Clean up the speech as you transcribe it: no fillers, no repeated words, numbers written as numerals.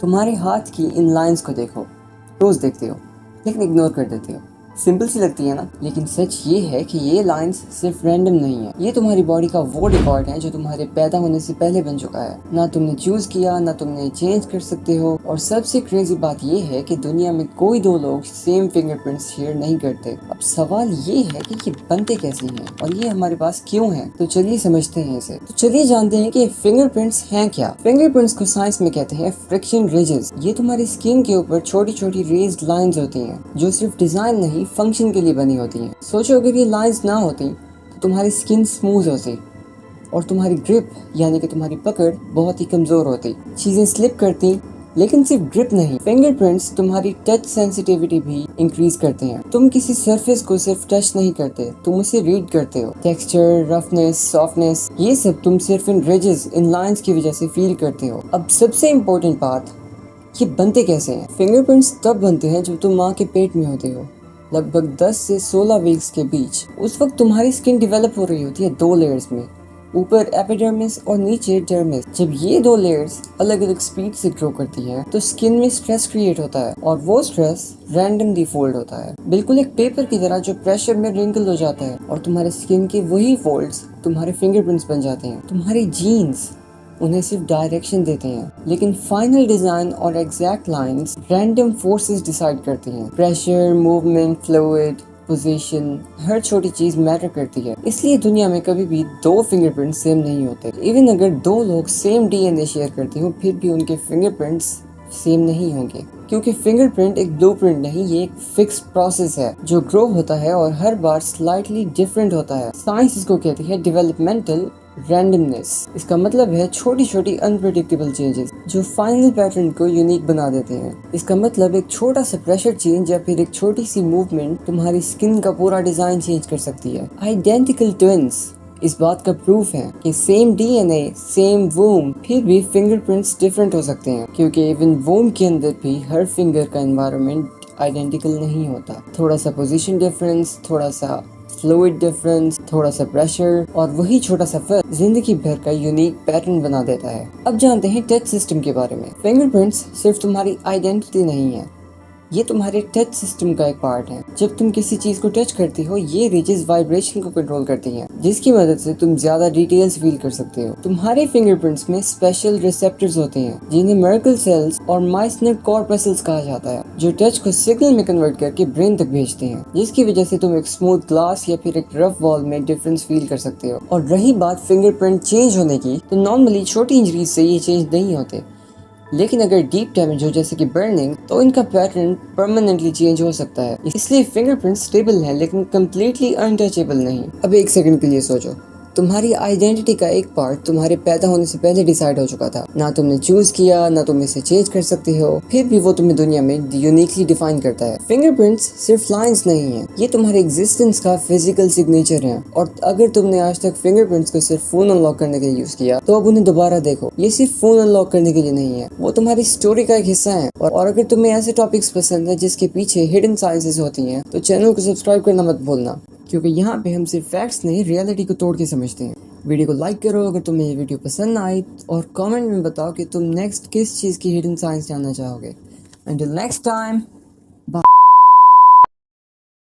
तुम्हारे हाथ की इन लाइंस को देखो, रोज देखते हो लेकिन इग्नोर कर देते हो। सिंपल सी लगती है ना, लेकिन सच ये है कि ये लाइंस सिर्फ रैंडम नहीं है। ये तुम्हारी बॉडी का वो रिकॉर्ड है जो तुम्हारे पैदा होने से पहले बन चुका है। ना तुमने चूज किया, ना तुमने चेंज कर सकते हो। और सबसे क्रेजी बात ये है कि दुनिया में कोई दो लोग सेम फिंगरप्रिंट्स शेयर नहीं करते। अब सवाल ये है कि ये बनते कैसे हैं और ये हमारे पास क्यों है। तो चलिए समझते हैं इसे। तो चलिए जानते हैं कि फिंगरप्रिंट्स हैं क्या। फिंगरप्रिंट्स को साइंस में कहते हैं फ्रिक्शन रिजेस। ये तुम्हारी स्किन के ऊपर छोटी छोटी रेज्ड लाइंस होती हैं जो सिर्फ डिजाइन नहीं फंक्शन के लिए बनी होती हैं। सोचो अगर ये लाइंस ना होती तो तुम्हारी स्किन स्मूथ होती और तुम्हारी ग्रिप यानी कि तुम्हारी पकड़ बहुत ही कमजोर होती। चीजें स्लिप करती, लेकिन सिर्फ ग्रिप नहीं, फिंगरप्रिंट्स तुम्हारी टच सेंसिटिविटी भी इंक्रीज करते हैं। तुम किसी सरफेस को सिर्फ टच नहीं करते, तुम उसे रीड करते हो। टेक्सचर, रफनेस, सॉफ्टनेस, ये सब तुम सिर्फ इन रिजेस, इन लाइंस की वजह से फील करते हो। अब सबसे इम्पोर्टेंट बात, ये बनते कैसे हैं। फिंगरप्रिंट्स तब बनते हैं जब तुम माँ के पेट में होते हो, लगभग 10 से 16 वीक्स के बीच। उस वक्त तुम्हारी स्किन डेवलप हो रही होती है 2 लेयर्स में, ऊपर एपिडर्मिस और नीचे डर्मिस। जब ये 2 लेयर्स अलग अलग स्पीड से ग्रो करती हैं तो स्किन में स्ट्रेस क्रिएट होता है और वो स्ट्रेस रैंडमली फोल्ड होता है, बिल्कुल एक पेपर की तरह जो प्रेशर में रिंकल हो जाता है। और तुम्हारे स्किन के वही फोल्ड्स तुम्हारे फिंगरप्रिंट्स बन जाते हैं। तुम्हारी जीन्स उन्हें सिर्फ डायरेक्शन देते हैं, लेकिन फाइनल डिजाइन और exact lines random forces decide करती हैं। प्रेशर, मूवमेंट, फ्लूइड, पोजीशन, हर छोटी चीज मैटर करती है। इसलिए दुनिया में कभी भी 2 फिंगरप्रिंट सेम नहीं होते। इवन अगर 2 लोग सेम डीएनए शेयर करते हो फिर भी उनके फिंगरप्रिंट्स सेम नहीं होंगे, क्योंकि फिंगरप्रिंट एक ब्लूप्रिंट नहीं, ये एक फिक्स्ड प्रोसेस है जो ग्रो होता है और हर बार स्लाइटली डिफरेंट होता है। साइंस इसको कहती है डेवलपमेंटल रैंडमनेस। इसका मतलब है छोटी छोटी अनप्रेडिक्टेबल चेंजेस जो फाइनल पैटर्न को यूनिक बना देते हैं। इसका मतलब एक छोटा सा प्रेशर चेंज या फिर एक छोटी सी मूवमेंट तुम्हारी स्किन का पूरा डिजाइन चेंज कर सकती है। आइडेंटिकल ट्विन्स इस बात का प्रूफ है कि सेम डीएनए, सेम वोम, फिर भी फिंगरप्रिंट्स डिफरेंट हो सकते हैं, क्योंकि इवन वोम के अंदर भी हर फिंगर का एनवायरनमेंट आइडेंटिकल नहीं होता। थोड़ा सा पोजीशन डिफरेंस, थोड़ा सा फ्लूइड डिफरेंस, थोड़ा सा प्रेशर और वही छोटा सा फर्क जिंदगी भर का यूनिक पैटर्न बना देता है। अब जानते हैं टच सिस्टम के बारे में। फिंगरप्रिंट्स सिर्फ तुम्हारी आइडेंटिटी नहीं है, ये तुम्हारे टच सिस्टम का एक पार्ट है। जब तुम किसी चीज को टच करती हो ये रिजेस वाइब्रेशन को कंट्रोल करती हैं, जिसकी मदद से तुम ज्यादा डिटेल्स फील कर सकते हो। तुम्हारे फिंगरप्रिंट्स में स्पेशल रिसेप्टर्स होते हैं जिन्हें मर्कल सेल्स और माइसनर कॉर्पस्कल्स कहा जाता है, जो टच को सिग्नल में कन्वर्ट करके ब्रेन तक भेजते हैं, जिसकी वजह से तुम एक स्मूथ ग्लास या फिर एक रफ वॉल में डिफरेंस फील कर सकते हो। और रही बात फिंगरप्रिंट चेंज होने की, तो नॉर्मली छोटी इंजरीज से ये चेंज नहीं होते, लेकिन अगर डीप डैमेज हो जैसे कि बर्निंग, तो इनका पैटर्न परमानेंटली चेंज हो सकता है। इसलिए फिंगरप्रिंट स्टेबल है लेकिन कम्प्लीटली अनटचेबल नहीं। अब एक सेकंड के लिए सोचो, तुम्हारी आइडेंटिटी का एक पार्ट तुम्हारे पैदा होने से पहले डिसाइड हो चुका था। ना तुमने चूज किया, ना तुम इसे चेंज कर सकते हो, फिर भी वो तुम्हें दुनिया में यूनिकली डिफाइन करता है। फिंगरप्रिंट्स सिर्फ लाइंस नहीं है, ये तुम्हारे एग्जिस्टेंस का फिजिकल सिग्नेचर है। और अगर तुमने आज तक फिंगरप्रिंट्स को सिर्फ फोन अनलॉक करने के लिए यूज किया, तो अब उन्हें दोबारा देखो, ये सिर्फ फोन अनलॉक करने के लिए नहीं है, वो तुम्हारी स्टोरी का एक हिस्सा है। और अगर तुम्हें ऐसे टॉपिक्स पसंद है जिसके पीछे हिडन साइंसेस होती हैं, तो चैनल को सब्सक्राइब करना मत भूलना, क्योंकि यहाँ पे हम सिर्फ फैक्ट्स नहीं, रियलिटी को तोड़ के समझते हैं। वीडियो को लाइक करो अगर तुम्हें ये वीडियो पसंद आई, और कमेंट में बताओ कि तुम नेक्स्ट किस चीज़ की हिडन साइंस जानना चाहोगे। Until next time.